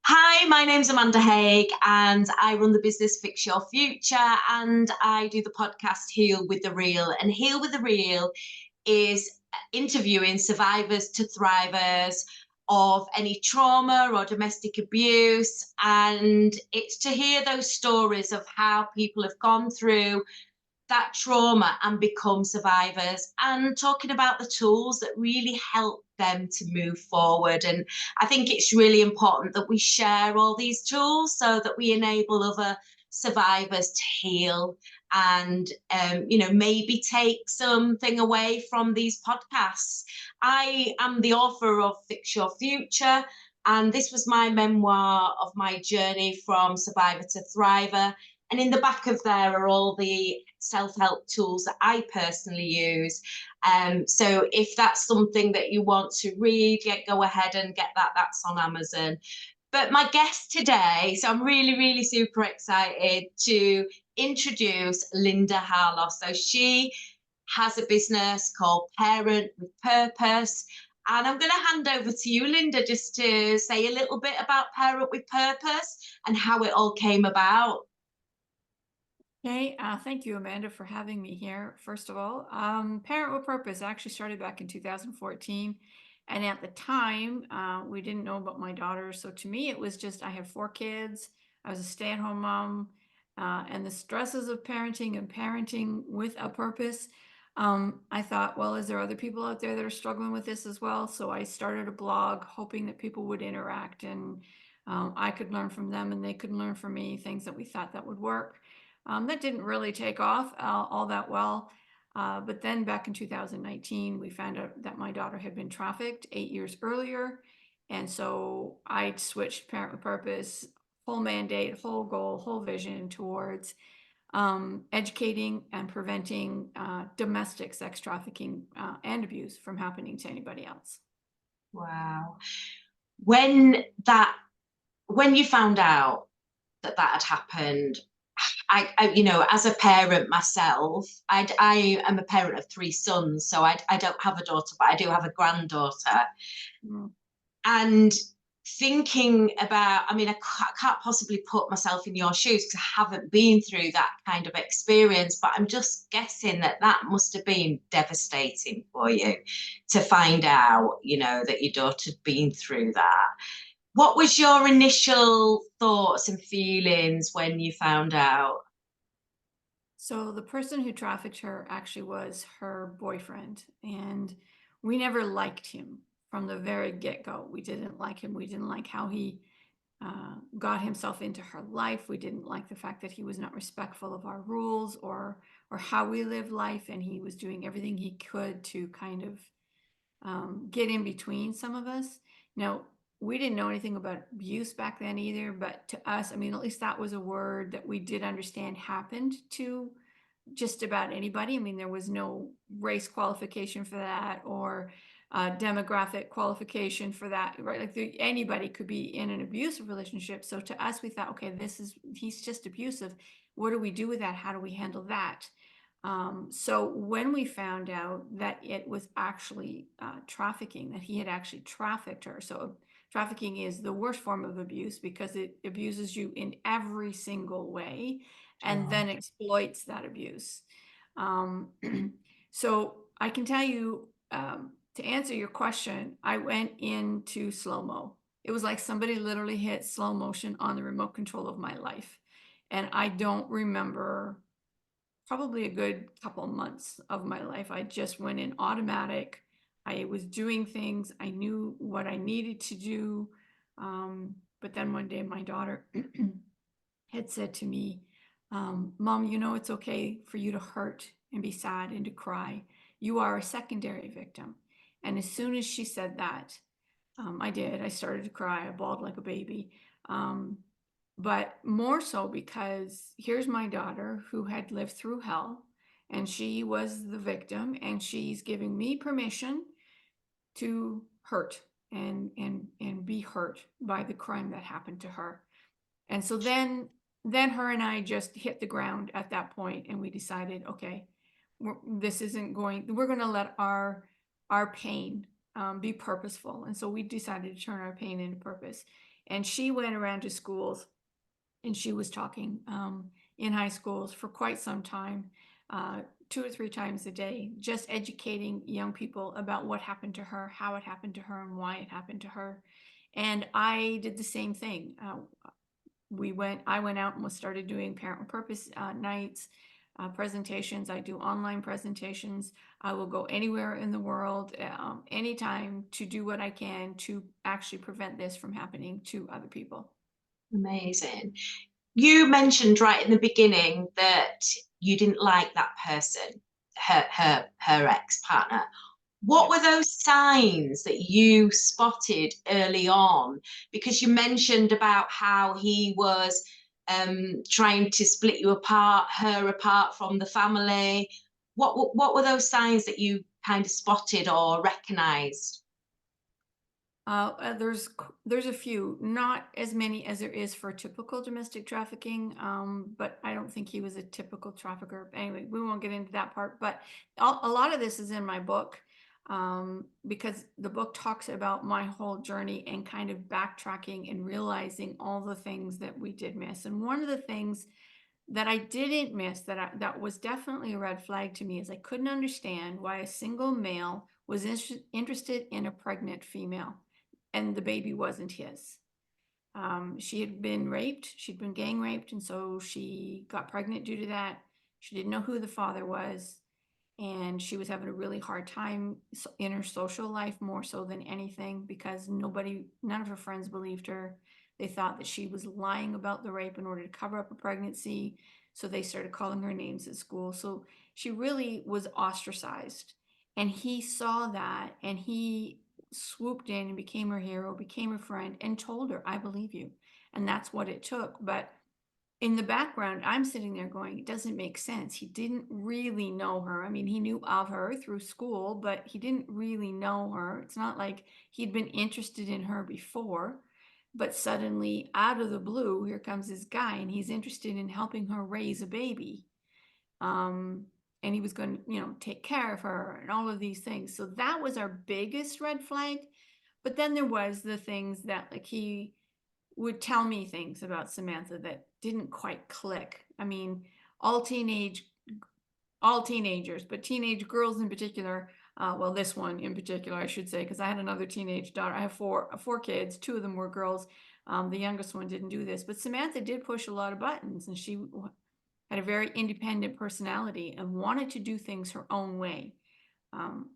Hi, my name's Amanda Haig, and I run the business Fix Your Future, and I do the podcast Heal with the Real. And Heal with the Real is interviewing survivors to thrivers of any trauma or domestic abuse. And it's to hear those stories of how people have gone through that trauma and become survivors, and talking about the tools that really help them to move forward. And I think it's really important that we share all these tools so that we enable other survivors to heal and maybe take something away from these podcasts. I am the author of Fix Your Future, and this was my memoir of my journey from survivor to thriver. And in the back of there are all the self-help tools that I personally use. So if that's something that you want to read, go ahead and get that. That's on Amazon. But my guest today, so I'm really, really super excited to introduce Lynda Harlos. So she has a business called Parent with Purpose. And I'm going to hand over to you, Lynda, just to say a little bit about Parent with Purpose and how it all came about. Okay, thank you, Amanda, for having me here. First of all, Parent with Purpose actually started back in 2014. And at the time, we didn't know about my daughter. So to me, it was just I have 4 kids. I was a stay-at-home mom. And the stresses of parenting and parenting with a purpose. I thought, well, is there other people out there that are struggling with this as well? So I started a blog hoping that people would interact and I could learn from them and they could learn from me things that we thought that would work. That didn't really take off all that well. But then back in 2019, we found out that my daughter had been trafficked 8 years earlier. And so I switched Parent with Purpose, whole mandate, whole goal, whole vision towards educating and preventing domestic sex trafficking and abuse from happening to anybody else. Wow. When that when you found out that that had happened, as a parent myself, I am a parent of 3 sons, so I don't have a daughter, but I do have a granddaughter. Mm. And thinking about, I can't possibly put myself in your shoes because I haven't been through that kind of experience, but I'm just guessing that that must have been devastating for you to find out, that your daughter had been through that. What was your initial thoughts and feelings when you found out? So the person who trafficked her actually was her boyfriend, and we never liked him from the very get-go. We didn't like him. We didn't like how he got himself into her life. We didn't like the fact that he was not respectful of our rules or how we live life, and he was doing everything he could to kind of get in between some of us. Now, we didn't know anything about abuse back then either, but to us, I mean, at least that was a word that we did understand happened to just about anybody. I mean, there was no race qualification for that or demographic qualification for that, right? Like anybody could be in an abusive relationship. So to us, we thought, okay, he's just abusive. What do we do with that? How do we handle that? So when we found out that it was actually trafficking, that he had actually trafficked her. So trafficking is the worst form of abuse because it abuses you in every single way and Sure. then exploits that abuse. Um, so I can tell you, to answer your question, I went into slow-mo. It was like somebody literally hit slow motion on the remote control of my life. And I don't remember probably a good couple months of my life. I just went in automatic. I was doing things. I knew what I needed to do. But then one day my daughter had said to me, Mom, it's okay for you to hurt and be sad and to cry. You are a secondary victim. And as soon as she said that, I did. I started to cry. I bawled like a baby. Um, but more so because here's my daughter who had lived through hell and she was the victim and she's giving me permission to hurt and be hurt by the crime that happened to her. And so then her and I just hit the ground at that point and we decided, okay, we're going to let our pain be purposeful. And so we decided to turn our pain into purpose. And she went around to schools and she was talking in high schools for quite some time, 2 or 3 times a day, just educating young people about what happened to her, how it happened to her, and why it happened to her. And I did the same thing. I went out and was started doing Parent with Purpose nights, presentations. I do online presentations. I will go anywhere in the world, anytime, to do what I can to actually prevent this from happening to other people. Amazing. You mentioned right in the beginning that you didn't like that person, her ex-partner. What Yeah. were those signs that you spotted early on? Because you mentioned about how he was trying to split you apart, her apart from the family. What were those signs that you kind of spotted or recognized? There's a few, not as many as there is for typical domestic trafficking, but I don't think he was a typical trafficker. Anyway, we won't get into that part. But a lot of this is in my book, because the book talks about my whole journey and kind of backtracking and realizing all the things that we did miss. And one of the things that I didn't miss that was definitely a red flag to me is I couldn't understand why a single male was interested in a pregnant female and the baby wasn't his. She had been raped, she'd been gang raped, and so she got pregnant due to that. She didn't know who the father was, and she was having a really hard time in her social life, more so than anything, because none of her friends believed her. They thought that she was lying about the rape in order to cover up a pregnancy, so they started calling her names at school. So she really was ostracized, and he saw that, and he swooped in and became her hero, became her friend, and told her, I believe you. And that's what it took. But in the background, I'm sitting there going, it doesn't make sense. He didn't really know her. I mean, he knew of her through school, but he didn't really know her. It's not like he'd been interested in her before, but suddenly, out of the blue, here comes this guy, and he's interested in helping her raise a baby. Um, and he was going to, take care of her and all of these things. So that was our biggest red flag. But then there was the things that, like, he would tell me things about Samantha that didn't quite click. I mean, all teenage all teenagers, but teenage girls in particular. Well, this one in particular, I should say, because I had another teenage daughter. I have four kids. Two of them were girls. The youngest one didn't do this, but Samantha did push a lot of buttons, and she had a very independent personality and wanted to do things her own way. Um,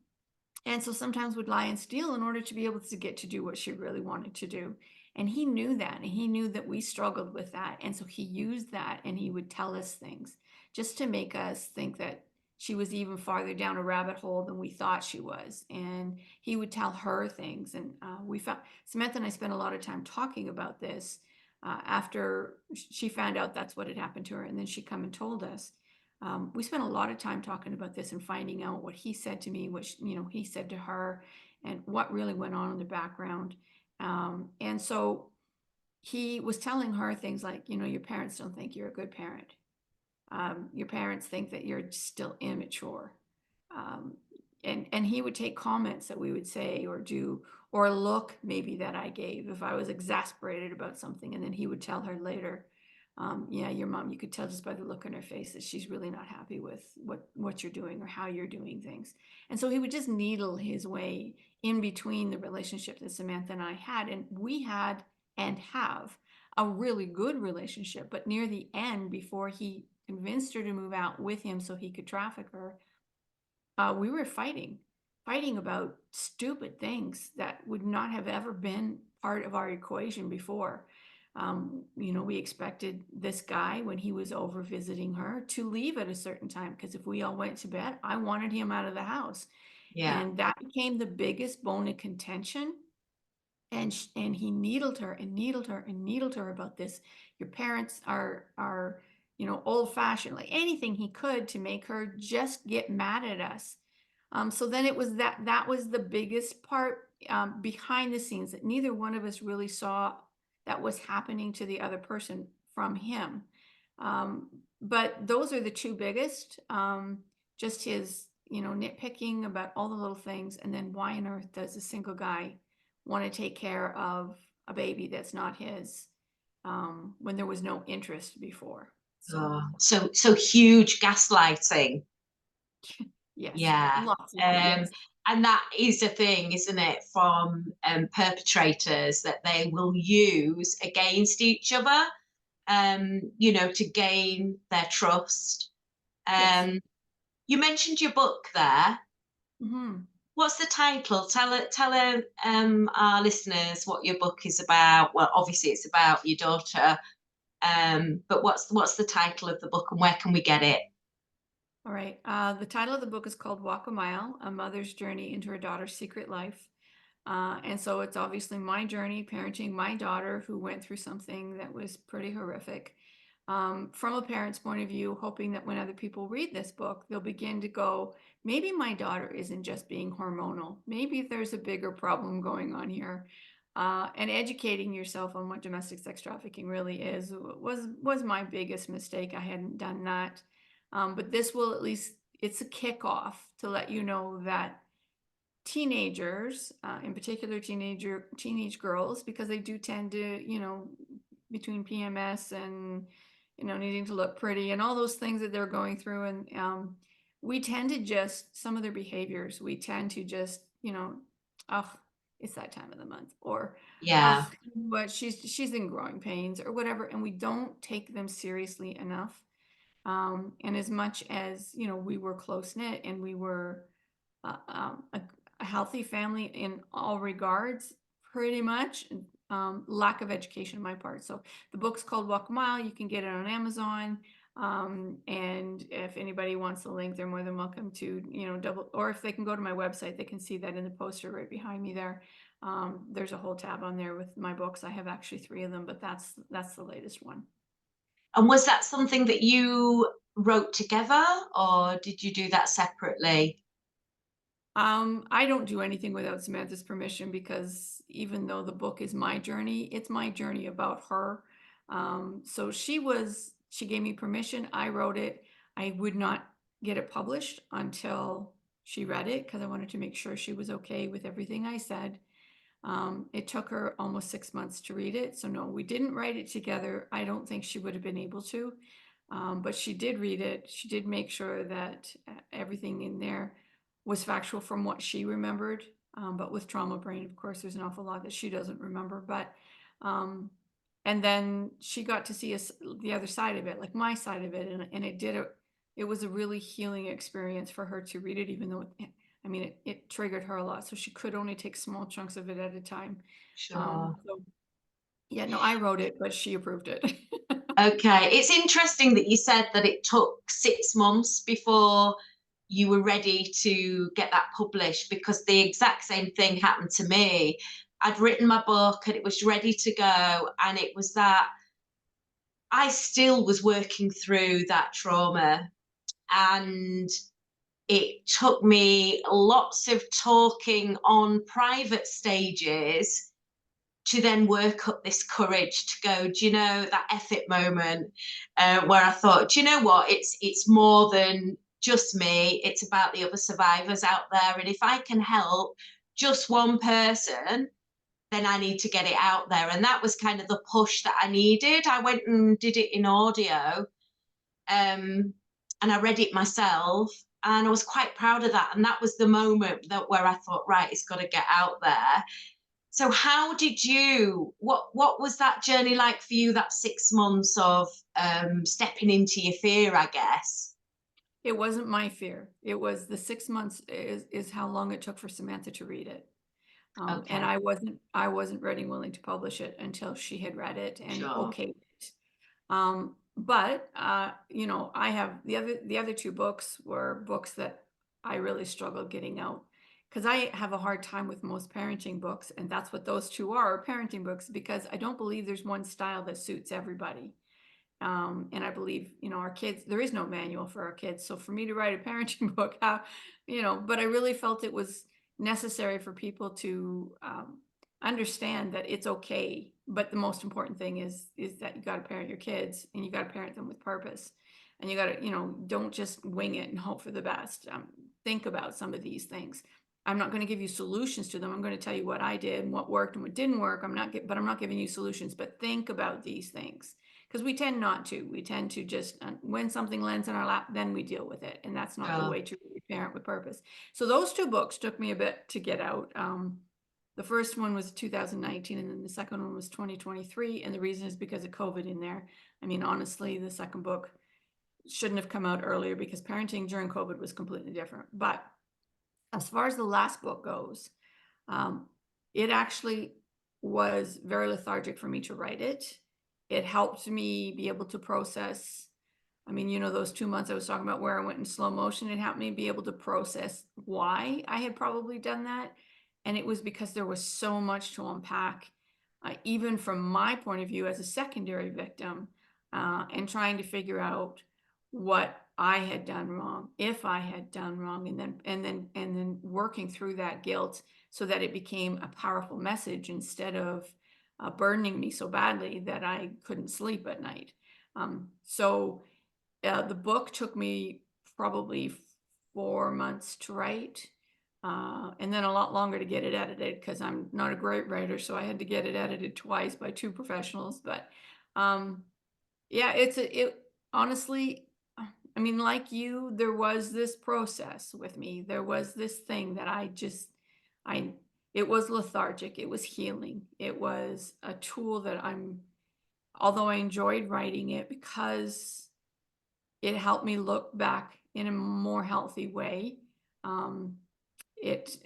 and so sometimes would lie and steal in order to be able to get to do what she really wanted to do. And he knew that, and he knew that we struggled with that. And so he used that, and he would tell us things just to make us think that she was even farther down a rabbit hole than we thought she was. And he would tell her things. And we found, Samantha and I spent a lot of time talking about this after she found out that's what had happened to her. And then she come and told us. We spent a lot of time talking about this and finding out what he said to me, what he said to her, and what really went on in the background. And so he was telling her things like, your parents don't think you're a good parent. Your parents think that you're still immature. Um, and he would take comments that we would say or do, or a look maybe that I gave if I was exasperated about something, and then he would tell her later, yeah, your mom, you could tell just by the look on her face that she's really not happy with what you're doing or how you're doing things. And so he would just needle his way in between the relationship that Samantha and I had, and we had and have a really good relationship. But near the end, before he convinced her to move out with him so he could traffic her, we were fighting about stupid things that would not have ever been part of our equation before. We expected this guy, when he was over visiting her, to leave at a certain time, because if we all went to bed, I wanted him out of the house. Yeah, And that became the biggest bone of contention. And he needled her and needled her and needled her about this. Your parents are old fashioned, like anything he could to make her just get mad at us. So then it was that was the biggest part, behind the scenes, that neither one of us really saw that was happening to the other person from him. Um, but those are the two biggest. Just his, nitpicking about all the little things, and then why on earth does a single guy want to take care of a baby that's not his, when there was no interest before. So Oh, so huge gaslighting. yes, Yeah. lots of it. Um, Yes, and that is a thing, isn't it, from perpetrators that they will use against each other, to gain their trust. yes. Um, you mentioned your book there. Hmm. What's the title? Tell our listeners what your book is about. Well, obviously it's about your daughter, but what's the title of the book and where can we get it? All right. The title of the book is called Walk a Mile, A Mother's Journey into Her Daughter's Secret Life. And so it's obviously my journey parenting my daughter who went through something that was pretty horrific. From a parent's point of view, hoping that when other people read this book, they'll begin to go, maybe my daughter isn't just being hormonal. Maybe there's a bigger problem going on here. And educating yourself on what domestic sex trafficking really is was my biggest mistake. I hadn't done that. But this will at least, it's a kickoff to let you know that teenagers, in particular teenage girls, because they do tend to, between PMS and needing to look pretty and all those things that they're going through, and we tend to just some of their behaviors. We tend to just, oh, it's that time of the month, or Yeah, oh, but she's in growing pains or whatever, and we don't take them seriously enough. And as much as we were close knit and we were a healthy family in all regards, pretty much. Lack of education on my part. So the book's called Walk a Mile. You can get it on Amazon. And if anybody wants the link, they're more than welcome to, double, or if they can go to my website, they can see that in the poster right behind me there. There's a whole tab on there with my books. I have actually 3 of them, but that's the latest one. and was that something that you wrote together or did you do that separately? I don't do anything without Samantha's permission because even though the book is my journey, it's my journey about her. So she gave me permission. I wrote it. I would not get it published until she read it because I wanted to make sure she was okay with everything I said. It took her almost 6 months to read it. So no, we didn't write it together. I don't think she would have been able to. But she did read it. She did make sure that everything in there was factual from what she remembered. But with trauma brain, of course, there's an awful lot that she doesn't remember. But and then she got to see the other side of it, like my side of it, and it was a really healing experience for her to read it, even though it triggered her a lot. So she could only take small chunks of it at a time. Sure. So yeah, no, I wrote it, but she approved it. Okay. It's interesting that you said that it took 6 months before you were ready to get that published because the exact same thing happened to me. I'd written my book and it was ready to go. And it was that I still was working through that trauma. And it took me lots of talking on private stages to then work up this courage to go, do you know, that effort moment where I thought, do you know what, it's more than just me, it's about the other survivors out there, and if I can help just one person, then I need to get it out there. And that was kind of the push that I needed. I went and did it in audio, and I read it myself, and I was quite proud of that. And that was the moment where I thought, right, it's got to get out there. So how did you, what was that journey like for you, that 6 months of stepping into your fear, I guess? It wasn't my fear. It was the 6 months is how long it took for Samantha to read it. And Okay, I wasn't ready and willing to publish it until she had read it and sure. okayed it. But I have the other 2 books were books that I really struggled getting out because I have a hard time with most parenting books, and that's what those 2 are, parenting books, because I don't believe there's one style that suits everybody. And I believe, our kids, there is no manual for our kids. So for me to write a parenting book, but I really felt it was necessary for people to understand that it's okay. But the most important thing is that you got to parent your kids and you got to parent them with purpose. And you got to, don't just wing it and hope for the best. Think about some of these things. I'm not going to give you solutions to them. I'm going to tell you what I did and what worked and what didn't work. But I'm not giving you solutions, but think about these things, because we tend not to. We tend to just, when something lands in our lap, then we deal with it. And that's not the Sure. way to really parent with purpose. So those two books took me a bit to get out. The first one was 2019, and then the second one was 2023. And the reason is because of COVID in there. I mean, honestly, the second book shouldn't have come out earlier because parenting during COVID was completely different. But as far as the last book goes, it actually was very lethargic for me to write it. It helped me be able to process. I mean, those 2 months I was talking about where I went in slow motion, it helped me be able to process why I had probably done that. And it was because there was so much to unpack, even from my point of view as a secondary victim, and trying to figure out what I had done wrong, if I had done wrong, and then working through that guilt so that it became a powerful message instead of burdening me so badly that I couldn't sleep at night. So the book took me probably 4 months to write, and then a lot longer to get it edited because I'm not a great writer, so I had to get it edited twice by two professionals. But yeah, it honestly, I mean, like you, there was this process with me. There was this thing that I it was lethargic. It was healing. It was a tool that although I enjoyed writing it because it helped me look back in a more healthy way. Um, it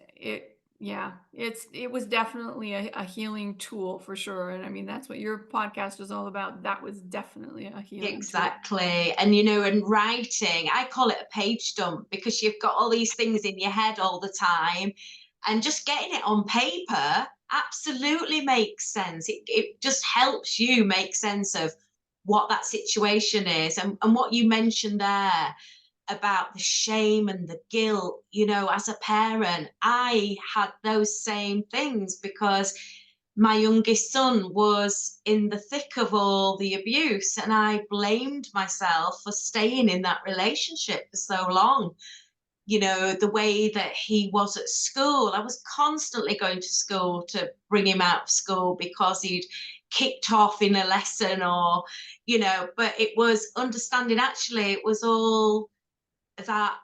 was definitely a healing tool for sure. And I mean, that's what your podcast was all about. That was definitely a healing tool. Exactly. And and writing, I call it a page dump because you've got all these things in your head all the time. And just getting it on paper absolutely makes sense. It just helps you make sense of what that situation is. And what you mentioned there about the shame and the guilt, as a parent, I had those same things because my youngest son was in the thick of all the abuse, and I blamed myself for staying in that relationship for so long. The way that he was at school, I was constantly going to school to bring him out of school because he'd kicked off in a lesson, or but it was understanding actually it was all that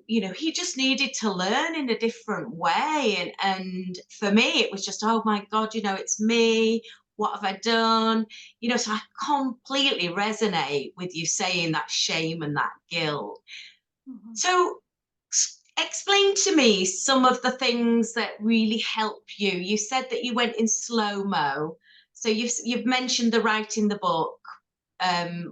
he just needed to learn in a different way. And for me it was just, oh my god, it's me. What have I done? So I completely resonate with you saying that shame and that guilt. Mhm. So explain to me some of the things that really help you. You said that you went in slow mo, so you've mentioned the writing the book.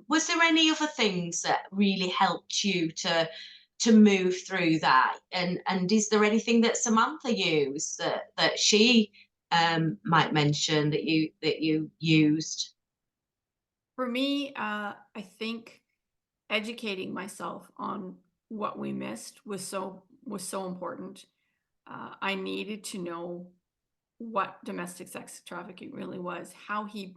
Was there any other things that really helped you to move through that? And is there anything that Samantha used that she might mention that you used? For me, I think educating myself on what we missed was so important. I needed to know what domestic sex trafficking really was, how he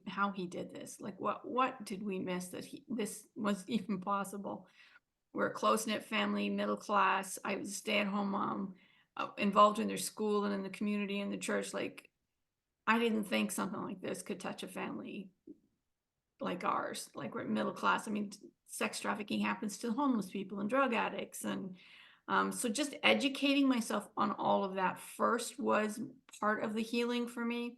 did this, like what did we miss that this was even possible. We're a close-knit family, middle class. I was a stay-at-home mom, involved in their school and in the community and the church. Like, I didn't think something like this could touch a family like ours. Like, we're middle class. I mean, sex trafficking happens to homeless people and drug addicts. And so just educating myself on all of that first was part of the healing for me.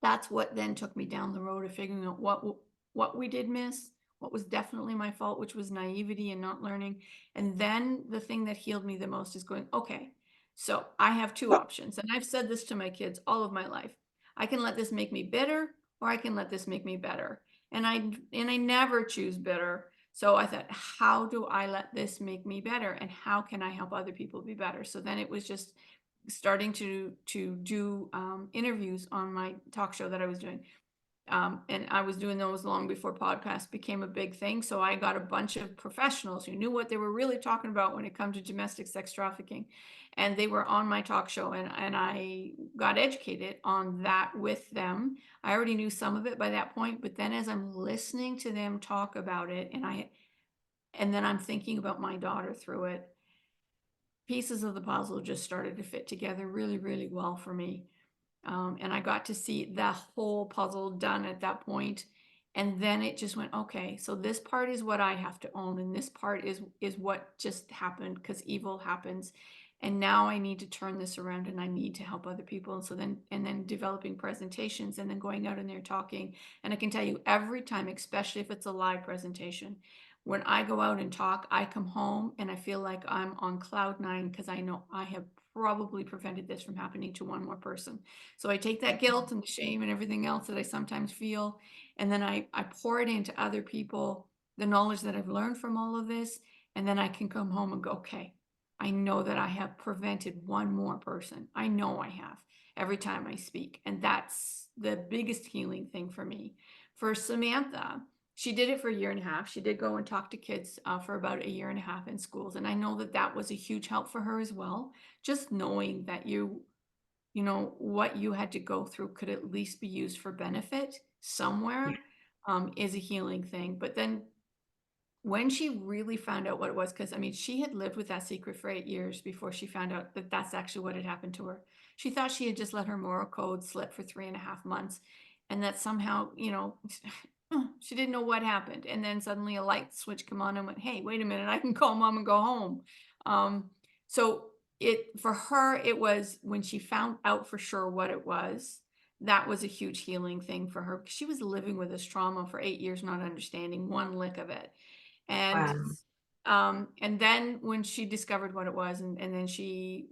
That's what then took me down the road of figuring out what we did miss, what was definitely my fault, which was naivety and not learning. And then the thing that healed me the most is going, okay, so I have two options. And I've said this to my kids all of my life. I can let this make me bitter, or I can let this make me better. And I never choose bitter. So I thought, how do I let this make me better? And how can I help other people be better? So then it was just starting to do interviews on my talk show that I was doing. And I was doing those long before podcasts became a big thing. So I got a bunch of professionals who knew what they were really talking about when it comes to domestic sex trafficking. And they were on my talk show, and I got educated on that with them. I already knew some of it by that point, but then as I'm listening to them talk about it, and then I'm thinking about my daughter through it, pieces of the puzzle just started to fit together really, really well for me. And I got to see the whole puzzle done at that point. And then it just went, okay, so this part is what I have to own, and this part is what just happened because evil happens. And now I need to turn this around and I need to help other people. And so then developing presentations and then going out in there talking. And I can tell you every time, especially if it's a live presentation, when I go out and talk, I come home and I feel like I'm on cloud nine because I know I have probably prevented this from happening to one more person. So I take that guilt and the shame and everything else that I sometimes feel, and then I pour it into other people, the knowledge that I've learned from all of this, and then I can come home and go, okay, I know that I have prevented one more person. I know I have every time I speak. And that's the biggest healing thing for me. For Samantha, she did it for a year and a half. She did go and talk to kids for about a year and a half in schools. And I know that that was a huge help for her as well. Just knowing that you know, what you had to go through could at least be used for benefit somewhere, is a healing thing. But then when she really found out what it was, because I mean, she had lived with that secret for 8 years before she found out that that's actually what had happened to her. She thought she had just let her moral code slip for 3.5 months, and that somehow, you know, she didn't know what happened. And then suddenly a light switch come on and went, hey, wait a minute, I can call mom and go home. So it for her, it was when she found out for sure what it was. That was a huge healing thing for her because she was living with this trauma for 8 years, not understanding one lick of it. And Wow. and then when she discovered what it was, and then she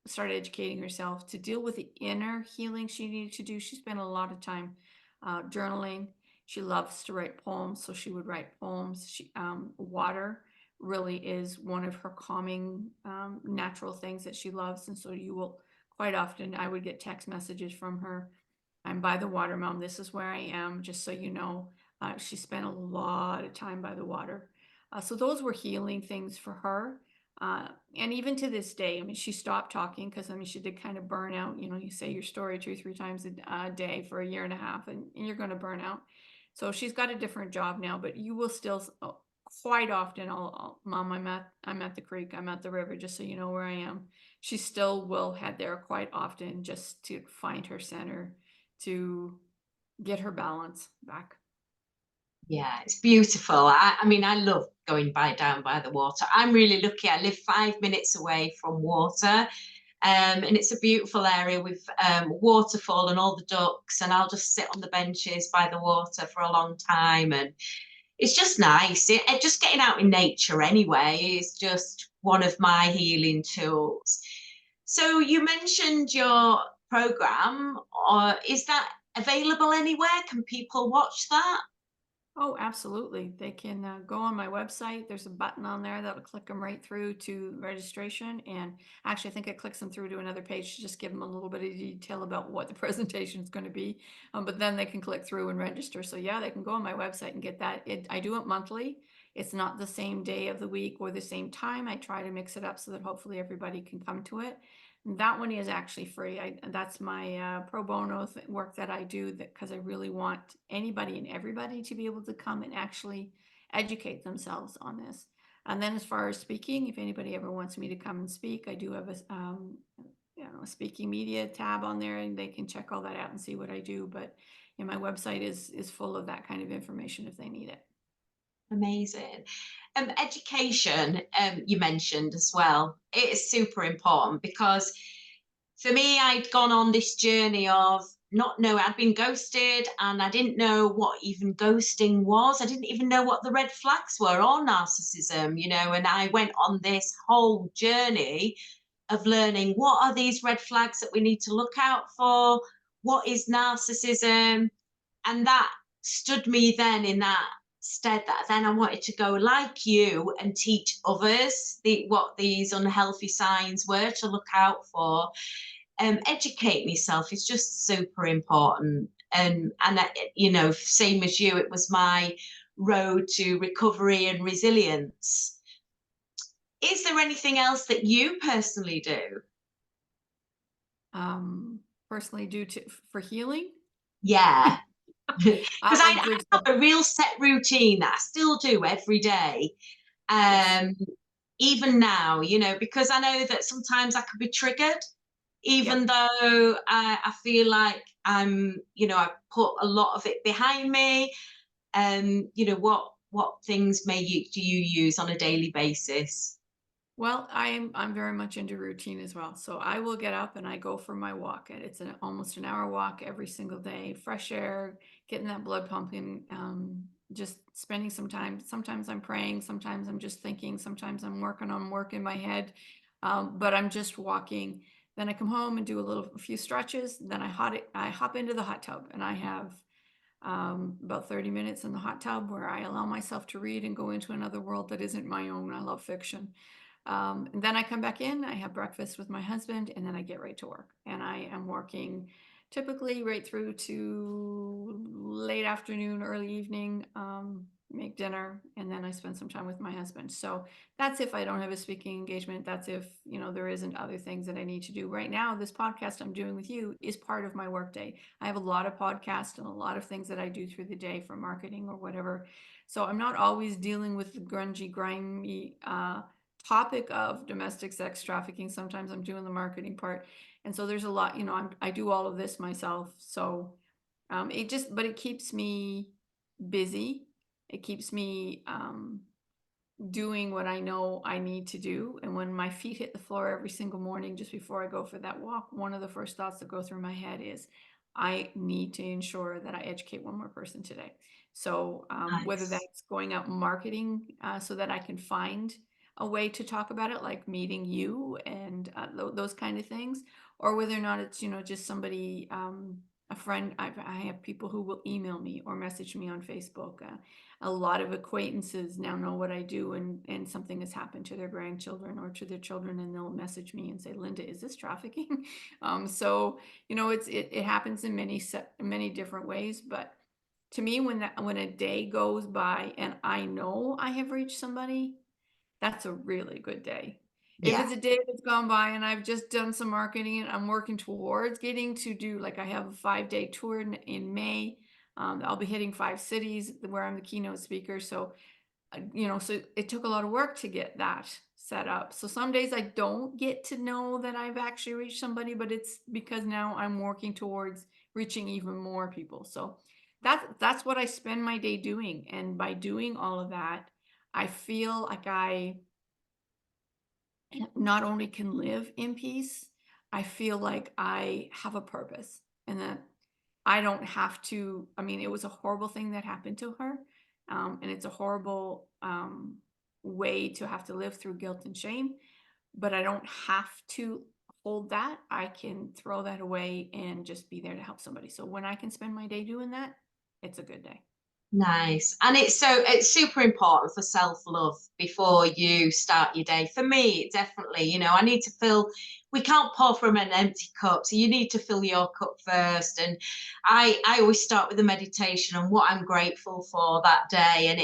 started educating herself to deal with the inner healing she needed to do. She spent a lot of time journaling. She loves to write poems, so she would write poems. Water really is one of her calming natural things that she loves, and so you will quite often, I would get text messages from her. I'm by the water, Mom. This is where I am, just so you know. She spent a lot of time by the water. So those were healing things for her. And even to this day, I mean, she stopped talking because, I mean, she did kind of burn out. You know, you say your story 2 or 3 times a day for a year and a half, and you're going to burn out. So she's got a different job now, but you will still quite often, Mom, I'm at the creek, I'm at the river, just so you know where I am. She still will head there quite often just to find her center, to get her balance back. Yeah, it's beautiful. I mean, I love going down by the water. I'm really lucky. I live 5 minutes away from water. And it's a beautiful area with waterfall and all the ducks. And I'll just sit on the benches by the water for a long time. And it's just nice. Just getting out in nature anyway is just one of my healing tools. So you mentioned your program, or is that available anywhere? Can people watch that? Oh, absolutely. They can go on my website. There's a button on there that'll click them right through to registration. And actually, I think it clicks them through to another page to just give them a little bit of detail about what the presentation is going to be. But then they can click through and register. So yeah, they can go on my website and get that. I do it monthly. It's not the same day of the week or the same time. I try to mix it up so that hopefully everybody can come to it. That one is actually free. That's my pro bono work that I do, that because I really want anybody and everybody to be able to come and actually educate themselves on this. And then as far as speaking, if anybody ever wants me to come and speak, I do have a speaking media tab on there, and they can check all that out and see what I do. But my website is full of that kind of information if they need it. Amazing. Education, you mentioned as well. It is super important because for me, I'd gone on this journey of not know I'd been ghosted and I didn't know what even ghosting was. I didn't even know what the red flags were or narcissism, and I went on this whole journey of learning what are these red flags that we need to look out for, what is narcissism, and that stood me then in that stead that then I wanted to go like you and teach others what these unhealthy signs were to look out for. Educate myself is just super important. And same as you, it was my road to recovery and resilience. Is there anything else that you personally do? Personally, due to for healing, Yeah. Because I I would have say a real set routine that I still do every day. yes. Um, even now, because I know that sometimes I could be triggered, even Yep. though I feel like I put a lot of it behind me. What things do you use on a daily basis? Well, I'm very much into routine as well. So I will get up and I go for my walk, and it's almost an hour walk every single day. Fresh air, getting that blood pumping, just spending some time. Sometimes I'm praying, sometimes I'm just thinking, sometimes I'm working on work in my head, but I'm just walking. Then I come home and do a few stretches. Then I hop into the hot tub, and I have about 30 minutes in the hot tub where I allow myself to read and go into another world that isn't my own. I love fiction. And then I come back in, I have breakfast with my husband, and then I get right to work. And I am working typically right through to late afternoon, early evening, make dinner, and then I spend some time with my husband. So that's if I don't have a speaking engagement. That's if, there isn't other things that I need to do. Right now, this podcast I'm doing with you is part of my workday. I have a lot of podcasts and a lot of things that I do through the day for marketing or whatever. So I'm not always dealing with the grungy, grimy, topic of domestic sex trafficking. Sometimes I'm doing the marketing part. And so there's a lot, I do all of this myself. So but it keeps me busy. It keeps me doing what I know I need to do. And when my feet hit the floor every single morning, just before I go for that walk, one of the first thoughts that go through my head is, I need to ensure that I educate one more person today. So whether Nice. that's going out marketing so that I can find a way to talk about it, like meeting you and those kind of things, or whether or not it's, just somebody, a friend. I have people who will email me or message me on Facebook. A lot of acquaintances now know what I do, and something has happened to their grandchildren or to their children, and they'll message me and say, Lynda, is this trafficking? So it happens in many different ways. But to me, when a day goes by and I know I have reached somebody, that's a really good day. If Yeah. it's a day that's gone by and I've just done some marketing and I'm working towards getting to do, like, I have a 5-day tour in May. I'll be hitting 5 cities where I'm the keynote speaker. So, so it took a lot of work to get that set up. So some days I don't get to know that I've actually reached somebody, but it's because now I'm working towards reaching even more people. So that's what I spend my day doing. And by doing all of that, I feel like I not only can live in peace, I feel like I have a purpose, and that I don't have to. I mean, it was a horrible thing that happened to her. And it's a horrible way to have to live through guilt and shame, but I don't have to hold that. I can throw that away and just be there to help somebody. So when I can spend my day doing that, it's a good day. Nice. And it's super important for self-love before you start your day. For me, definitely, I need to fill, we can't pour from an empty cup. So you need to fill your cup first. And I always start with a meditation on what I'm grateful for that day. And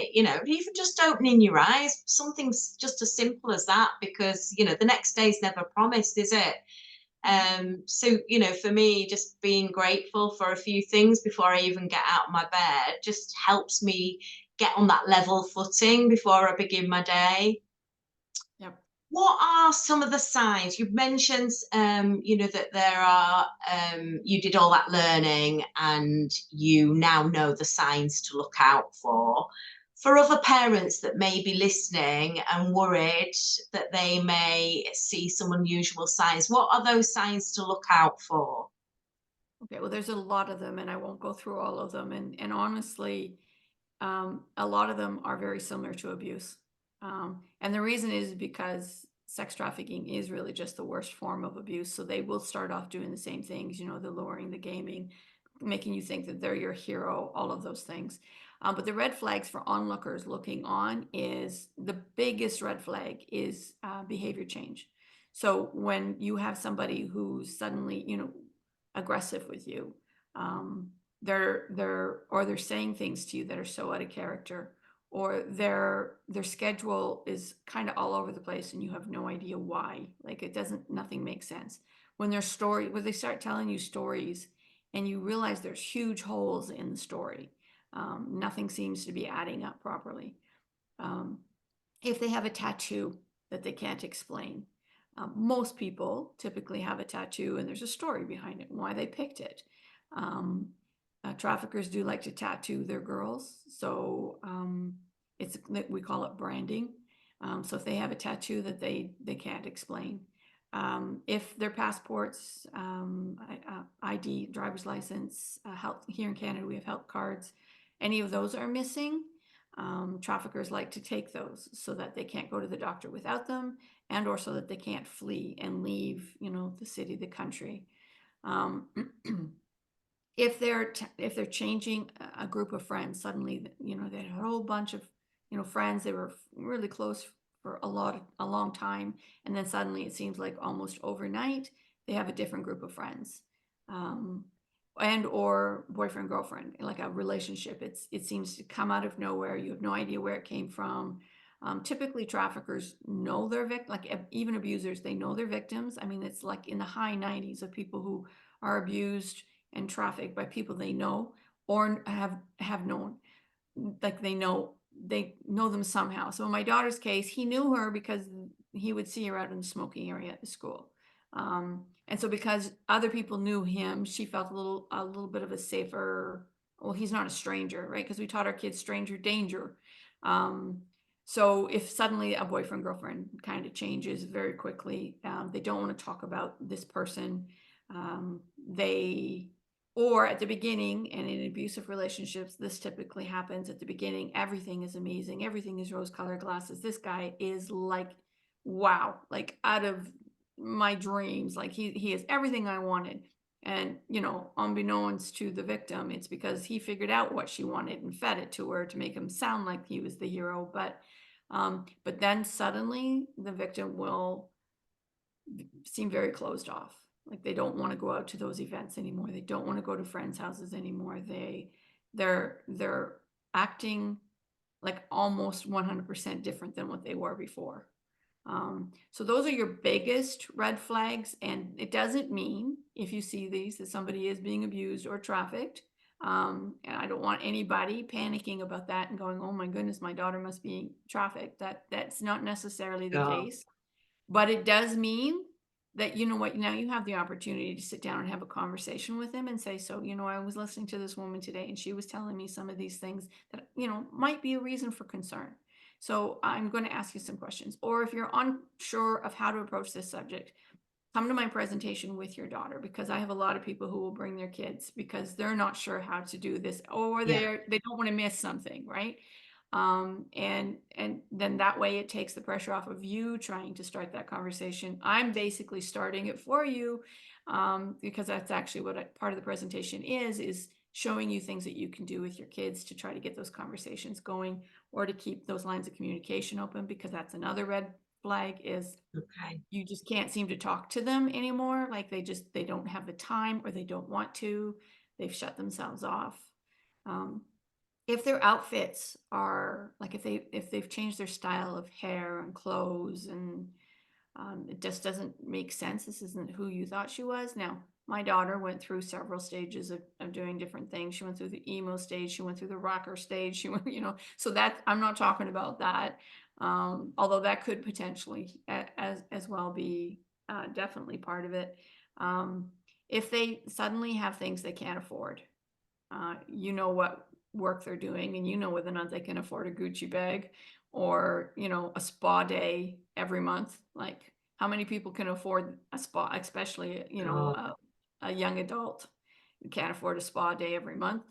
even just opening your eyes, something's just as simple as that, because the next day's never promised, is it? So, for me, just being grateful for a few things before I even get out of my bed just helps me get on that level footing before I begin my day. Yep. What are some of the signs you've mentioned? That there are. You did all that learning, and you now know the signs to look out for. For other parents that may be listening and worried that they may see some unusual signs, what are those signs to look out for? Okay. Well, there's a lot of them, and I won't go through all of them. And honestly, a lot of them are very similar to abuse. And the reason is because sex trafficking is really just the worst form of abuse. So they will start off doing the same things, the luring, the gaming, making you think that they're your hero, all of those things. But the red flags for onlookers looking on is the biggest red flag is behavior change. So when you have somebody who's suddenly, aggressive with you, um, they're saying things to you that are so out of character, or their schedule is kind of all over the place and you have no idea why. Like, nothing makes sense. When they start telling you stories and you realize there's huge holes in the story, nothing seems to be adding up properly. um, if they have a tattoo, that they can't explain. Most people typically have a tattoo and there's a story behind it and why they picked it. Um, Traffickers do like to tattoo their girls, so we call it branding. So if they have a tattoo that they can't explain, if their passports, ID, driver's license, health, here in Canada we have health cards, any of those are missing, traffickers like to take those so that they can't go to the doctor without them, and or so that they can't flee and leave, the city, the country. Um, if they're changing a group of friends, suddenly, they had a whole bunch of, friends, they were really close for a long time, and then suddenly it seems like almost overnight they have a different group of friends, um, and or boyfriend girlfriend, like a relationship. It seems to come out of nowhere. You have no idea where it came from. Typically, traffickers know their like even abusers, they know their victims. I mean, it's like in the high 90s of people who are abused and trafficked by people they know or have known, like they know them somehow. So in my daughter's case, he knew her because he would see her out in the smoking area at the school, and so because other people knew him, she felt a little bit of a safer. Well, he's not a stranger, right? Because we taught our kids stranger danger. um, so if suddenly a boyfriend girlfriend kind of changes very quickly, they don't want to talk about this person. They Or at the beginning, and in abusive relationships, this typically happens at the beginning. Everything is amazing. Everything is rose-colored glasses. This guy is like, wow, like out of my dreams. Like he is everything I wanted. And, unbeknownst to the victim, it's because he figured out what she wanted and fed it to her to make him sound like he was the hero. But then suddenly the victim will seem very closed off. Like they don't want to go out to those events anymore. They don't want to go to friends' houses anymore. They're acting like almost 100% different than what they were before. So those are your biggest red flags, and it doesn't mean if you see these that somebody is being abused or trafficked. And I don't want anybody panicking about that and going, "Oh my goodness, my daughter must be trafficked." That's not necessarily the Sure. case. But it does mean that, you know what, now you have the opportunity to sit down and have a conversation with him and say, so, I was listening to this woman today and she was telling me some of these things that, might be a reason for concern. So I'm going to ask you some questions. Or if you're unsure of how to approach this subject, come to my presentation with your daughter, because I have a lot of people who will bring their kids because they're not sure how to do this, or Yeah. they don't want to miss something, right? And then that way it takes the pressure off of you trying to start that conversation. I'm basically starting it for you, because that's actually what part of the presentation is showing you things that you can do with your kids to try to get those conversations going, or to keep those lines of communication open, because that's another red flag, is Okay. you just can't seem to talk to them anymore. Like they don't have the time, or they don't want to. They've shut themselves off. Um, if their outfits are like, if they've changed their style of hair and clothes, and it just doesn't make sense. This isn't who you thought she was. Now, my daughter went through several stages of doing different things. She went through the emo stage. She went through the rocker stage. She went, so that I'm not talking about that. Although that could potentially as well be definitely part of it. If they suddenly have things they can't afford, you know what work they're doing, and you know whether or not they can afford a Gucci bag, or a spa day every month. Like, how many people can afford a spa, especially Oh, a young adult who can't afford a spa day every month?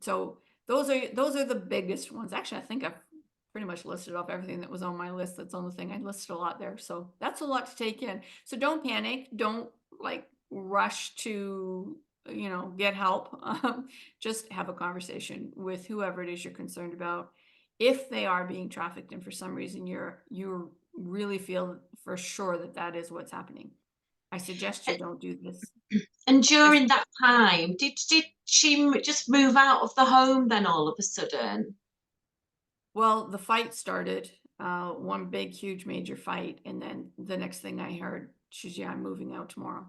So those are the biggest ones. Actually, I think I've pretty much listed off everything that was on my list. That's on the thing. I listed a lot there, so that's a lot to take in. So don't panic. Don't like rush to get help. Just have a conversation with whoever it is you're concerned about. If they are being trafficked and for some reason you really feel for sure that is what's happening, I suggest you don't do this. and I, during that time, did she just move out of the home then all of a sudden? well, the fight started, one big, huge, major fight, and then the next thing I heard, she's, "Yeah, I'm moving out tomorrow."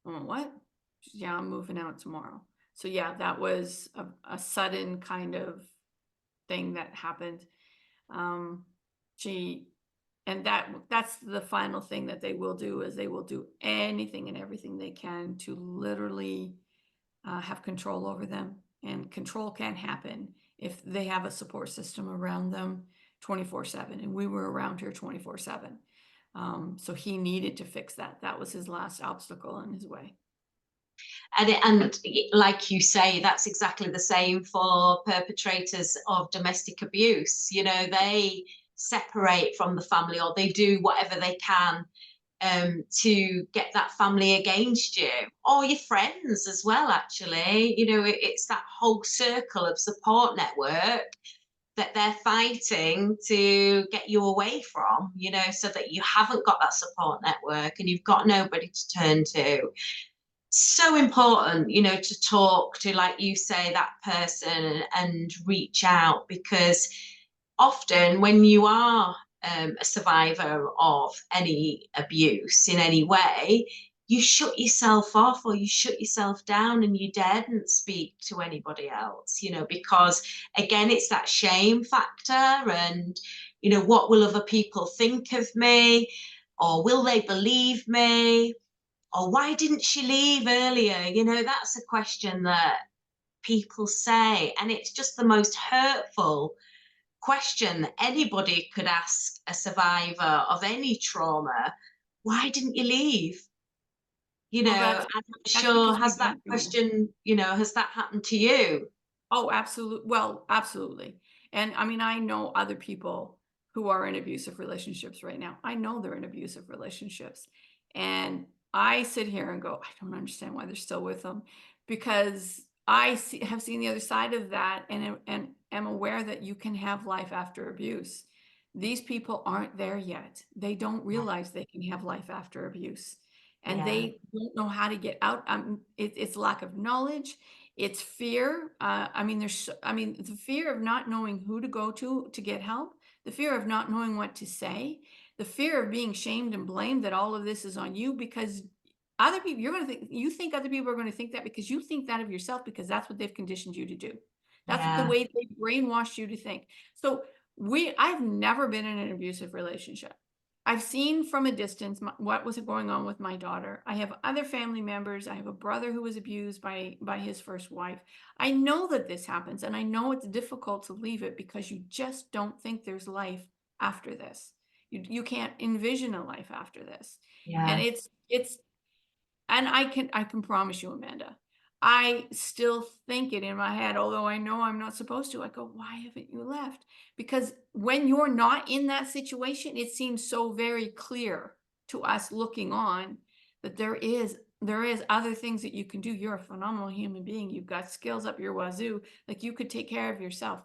I went, "What?" She's, "Yeah, I'm moving out tomorrow." So yeah, that was a sudden kind of thing that happened. Um, she And that's the final thing that they will do, is they will do anything and everything they can to literally have control over them. And control can't happen if they have a support system around them 24/7. And we were around here 24/7. So he needed to fix that. That was his last obstacle in his way. And like you say, that's exactly the same for perpetrators of domestic abuse. You know, they separate from the family, or they do whatever they can to get that family against you, or your friends as well. Actually, you know, it's that whole circle of support network that they're fighting to get you away from, you know, so that you haven't got that support network and you've got nobody to turn to. So important, you know, to talk to, like you say, that person and reach out, because often when you are a survivor of any abuse in any way, you shut yourself off, or you shut yourself down, and you daren't speak to anybody else, you know, because again, it's that shame factor. And, you know, what will other people think of me? Or will they believe me? Or why didn't she leave earlier? You know, that's a question that people say. And it's just the most hurtful question that anybody could ask a survivor of any trauma. Why didn't you leave? You Well, know, I'm not that's sure, because we has that don't know. question, you know, has that happened to you? Oh, absolutely. Well, absolutely. And I mean, I know other people who are in abusive relationships right now. I know they're in abusive relationships. And I sit here and go, I don't understand why they're still with them, because have seen the other side of that, and am aware that you can have life after abuse. These people aren't there yet. They don't Yeah, realize they can have life after abuse, and yeah, they don't know how to get out. It's lack of knowledge, it's fear. I mean, the fear of not knowing who to go to get help, the fear of not knowing what to say, the fear of being shamed and blamed that all of this is on you, because other people, you think other people are going to think that because you think that of yourself, because that's what they've conditioned you to do. That's what the yeah, way they brainwashed you to think. So I've never been in an abusive relationship. I've seen from a distance what was going on with my daughter. I have other family members. I have a brother who was abused by his first wife. I know that this happens, and I know it's difficult to leave it because you just don't think there's life after this. You can't envision a life after this. And yeah, it's and I can promise you, Amanda, I still think it in my head, although I know I'm not supposed to. I go, why haven't you left? Because when you're not in that situation, it seems so very clear to us looking on that there is other things that you can do. You're a phenomenal human being. You've got skills up your wazoo. Like, you could take care of yourself.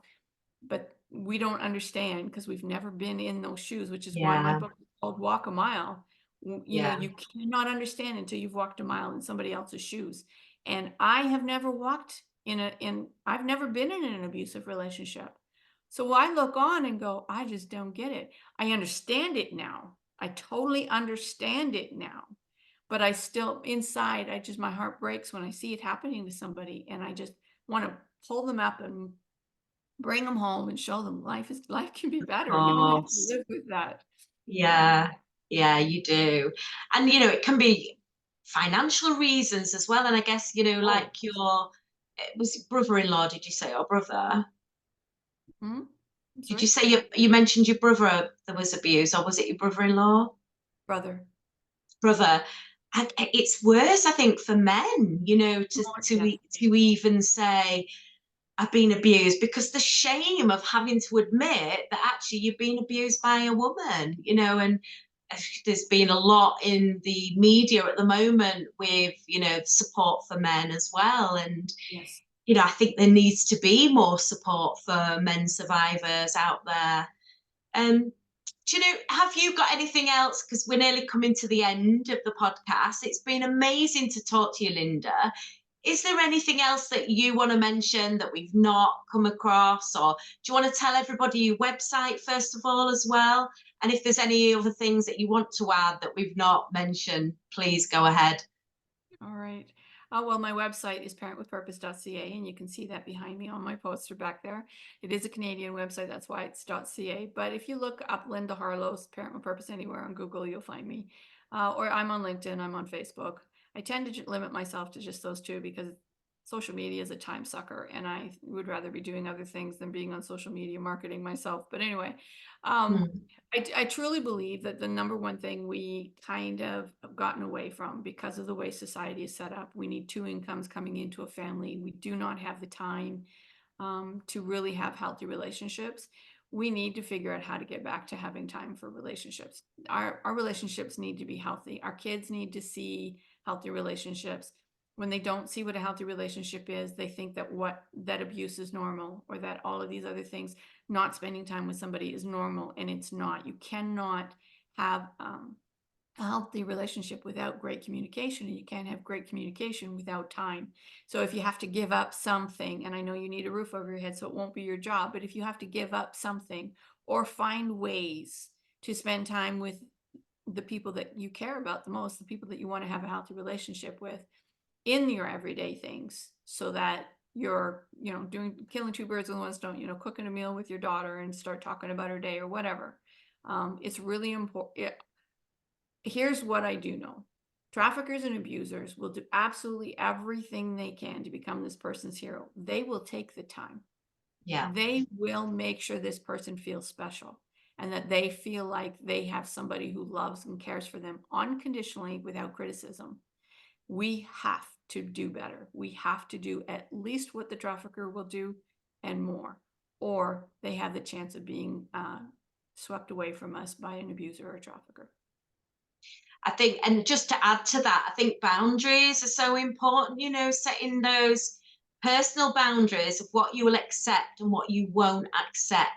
But we don't understand because we've never been in those shoes, which is why my yeah, book is called Walk a Mile. You know, yeah, you cannot understand until you've walked a mile in somebody else's shoes. And I have never walked I've never been in an abusive relationship. So I look on and go, I just don't get it. I understand it now. I totally understand it now. But I still, inside, my heart breaks when I see it happening to somebody, and I just want to pull them up and bring them home and show them life can be better. You don't have to of live with that. Yeah. Yeah, yeah, you do. And, you know, it can be financial reasons as well. And I guess, you know, Oh, like your, it was your brother-in-law, did you say, or brother? mhm. I'm Did you sorry? say you mentioned your brother that was abused, or was it your brother-in-law? Brother. Brother. And it's worse, I think, for men, you know, Yes. to even say, I've been abused, because the shame of having to admit that actually you've been abused by a woman, you know. And there's been a lot in the media at the moment with, you know, support for men as well. And, Yes. you know, I think there needs to be more support for men survivors out there. Do you know, have you got anything else? Because we're nearly coming to the end of the podcast. It's been amazing to talk to you, Lynda. Is there anything else that you want to mention that we've not come across? Or do you want to tell everybody your website, first of all, as well? And if there's any other things that you want to add that we've not mentioned, please go ahead. All right. Oh, well, my website is parentwithpurpose.ca, and you can see that behind me on my poster back there. It is a Canadian website, that's why it's .ca. But if you look up Lynda Harlos, Parent with Purpose, anywhere on Google, you'll find me. Or I'm on LinkedIn, I'm on Facebook. I tend to limit myself to just those two because social media is a time sucker, and I would rather be doing other things than being on social media marketing myself. But anyway, Mm. I truly believe that the number one thing we kind of have gotten away from because of the way society is set up, we need two incomes coming into a family. We do not have the time to really have healthy relationships. We need to figure out how to get back to having time for relationships. Our relationships need to be healthy. Our kids need to see healthy relationships. When they don't see what a healthy relationship is, they think that abuse is normal, or that all of these other things, not spending time with somebody, is normal, and it's not. You cannot have a healthy relationship without great communication, and you can't have great communication without time. So if you have to give up something, and I know you need a roof over your head, so it won't be your job, but if you have to give up something or find ways to spend time with the people that you care about the most, the people that you want to have a healthy relationship with in your everyday things, so that you're, killing two birds with one stone, cooking a meal with your daughter and start talking about her day or whatever. It's really important. Here's what I do know. Traffickers and abusers will do absolutely everything they can to become this person's hero. They will take the time. Yeah. They will make sure this person feels special, and that they feel like they have somebody who loves and cares for them unconditionally without criticism. We have to do better. We have to do at least what the trafficker will do and more, or they have the chance of being swept away from us by an abuser or a trafficker. I think, and just to add to that, I think boundaries are so important, setting those personal boundaries of what you will accept and what you won't accept.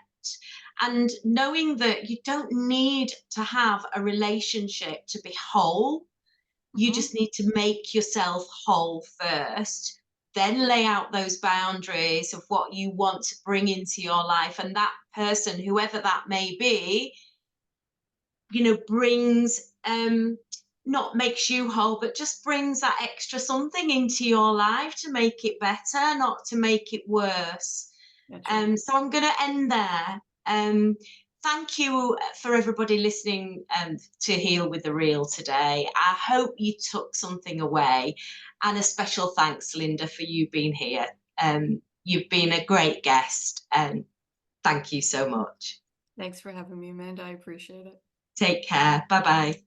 And knowing that you don't need to have a relationship to be whole, you Mhm. just need to make yourself whole first, then lay out those boundaries of what you want to bring into your life. And that person, whoever that may be, brings not makes you whole, but just brings that extra something into your life to make it better, not to make it worse. That's right. So I'm going to end there. Thank you for everybody listening to Heal with the Real today. I hope you took something away, and a special thanks, Lynda, for you being here. You've been a great guest, and thank you so much. Thanks for having me, Amanda. I appreciate it. Take care. Bye bye.